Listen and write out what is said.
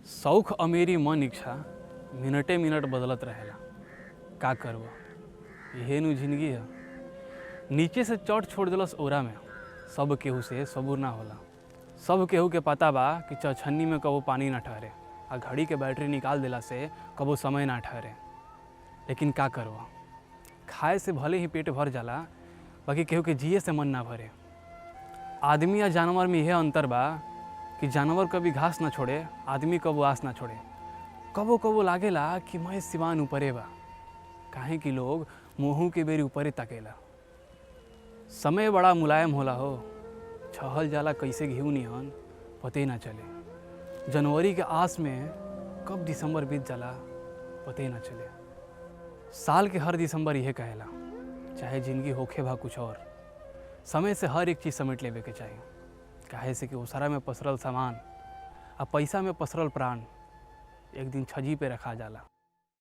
शौख अमेरी मन इच्छा मिनटे मिनट बदलत रहेला। का करब इहे नु जिंदगी है। नीचे से चट छोड़ दिलस ओरा में, सब केहू से सबूर ना होला। सब केहू के पता बा कि चछन्नी में कबो पानी ना ठहरे, आ घड़ी के बैटरी निकाल दिला से कबो समय ना ठहरे। लेकिन का करब, खाए से भले ही पेट भर जाला, बाकी केहू के जिए से मन ना भरे। आदमी या जानवर में यह अंतर बा कि जानवर कभी घास ना छोड़े, आदमी कबो आस ना छोड़े। कबो कबो लागेला कि मैं सिवान ऊपरे बा, काहे कि लोग मोहू के बेरी ऊपरे ताकेला। समय बड़ा मुलायम होला हो, छहल जाला कैसे घिऊ निहन पते ना चले। जनवरी के आस में कब दिसंबर बीत जाला पते ना चले। साल के हर दिसंबर यह कहेला, चाहे जिंदगी होखे भा कुछ और, समय से हर एक चीज़ समेट लेवे के चाहिए। काहे से कि ओसरा में पसरल सामान आ पैसा में पसरल प्राण एक दिन छजी पे रखा जाला।